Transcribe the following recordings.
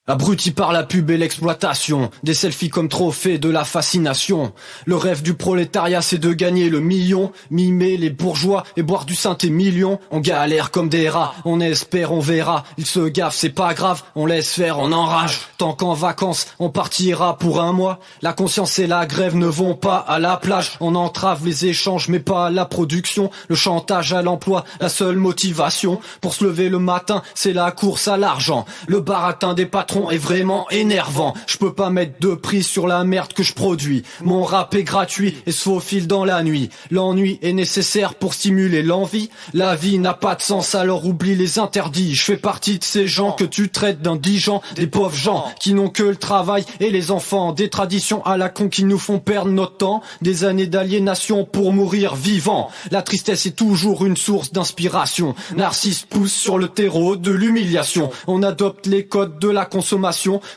Abruti par la pub et l'exploitation, des selfies comme trophée de la fascination. Le rêve du prolétariat c'est de gagner le million, mimer les bourgeois et boire du synthé million. On galère comme des rats, on espère, on verra. Ils se gaffent, c'est pas grave, on laisse faire, on enrage. Tant qu'en vacances, on partira pour un mois. La conscience et la grève ne vont pas à la plage. On entrave les échanges mais pas la production. Le chantage à l'emploi, la seule motivation. Pour se lever le matin, c'est la course à l'argent. Le baratin des patrons est vraiment énervant. Je peux pas mettre de prix sur la merde que je produis. Mon rap est gratuit et se faufile dans la nuit. L'ennui est nécessaire pour stimuler l'envie. La vie n'a pas de sens alors oublie les interdits. Je fais partie de ces gens que tu traites d'indigents. Des pauvres gens qui n'ont que le travail et les enfants. Des traditions à la con qui nous font perdre notre temps. Des années d'aliénation pour mourir vivant. La tristesse est toujours une source d'inspiration. Narcisse pousse sur le terreau de l'humiliation. On adopte les codes de la consommation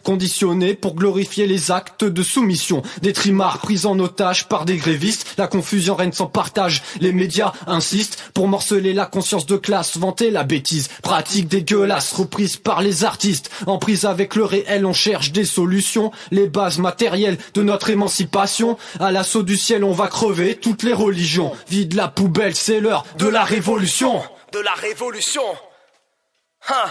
conditionnés pour glorifier les actes de soumission. Des trimards pris en otage par des grévistes. La confusion règne sans partage. Les médias insistent pour morceler la conscience de classe, vanter la bêtise. Pratique dégueulasse reprise par les artistes. En prise avec le réel, on cherche des solutions. Les bases matérielles de notre émancipation. À l'assaut du ciel, on va crever toutes les religions. Vide la poubelle, c'est l'heure de la révolution. De la révolution. Hein.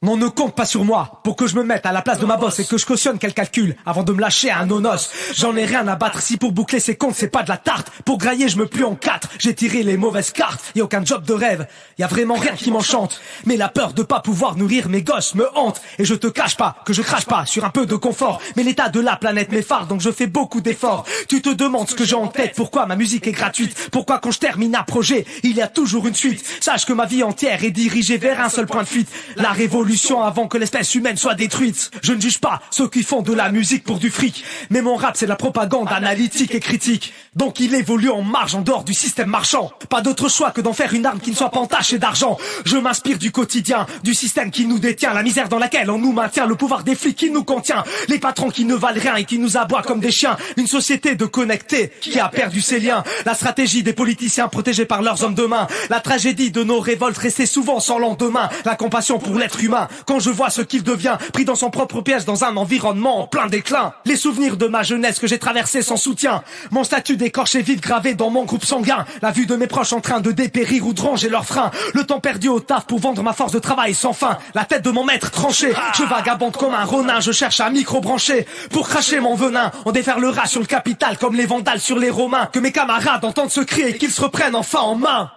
Non, ne compte pas sur moi pour que je me mette à la place de ma boss et que je cautionne qu'elle calcule avant de me lâcher à un nonos. J'en ai rien à battre si pour boucler ses comptes c'est pas de la tarte. Pour grailler je me plie en quatre, j'ai tiré les mauvaises cartes. Y'a aucun job de rêve, y a vraiment rien qui m'enchante. Mais la peur de pas pouvoir nourrir mes gosses me hante. Et je te cache pas que je crache pas sur un peu de confort. Mais l'état de la planète m'effare donc je fais beaucoup d'efforts. Tu te demandes ce que j'ai en tête, pourquoi ma musique est gratuite. Pourquoi quand je termine un projet, il y a toujours une suite. Sache que ma vie entière est dirigée vers un seul point de fuite. La révolution avant que l'espèce humaine soit détruite. Je ne juge pas ceux qui font de la musique pour du fric, mais mon rap c'est de la propagande analytique et critique. Donc il évolue en marge en dehors du système marchand. Pas d'autre choix que d'en faire une arme qui ne soit pas entachée d'argent. Je m'inspire du quotidien, du système qui nous détient, la misère dans laquelle on nous maintient, le pouvoir des flics qui nous contient, les patrons qui ne valent rien et qui nous aboient comme des chiens. Une société de connectés qui a perdu ses liens. La stratégie des politiciens protégés par leurs hommes de main. La tragédie de nos révoltes restées souvent sans lendemain. La compassion pour l'être humain. Quand je vois ce qu'il devient, pris dans son propre piège dans un environnement en plein déclin. Les souvenirs de ma jeunesse que j'ai traversé sans soutien. Mon statut d'écorché vide gravé dans mon groupe sanguin. La vue de mes proches en train de dépérir ou de ranger leurs freins. Le temps perdu au taf pour vendre ma force de travail sans fin. La tête de mon maître tranchée. Je vagabonde comme un ronin, je cherche un micro branché. Pour cracher mon venin, on déferlera sur le capital comme les vandales sur les romains. Que mes camarades entendent ce cri et qu'ils se reprennent enfin en main.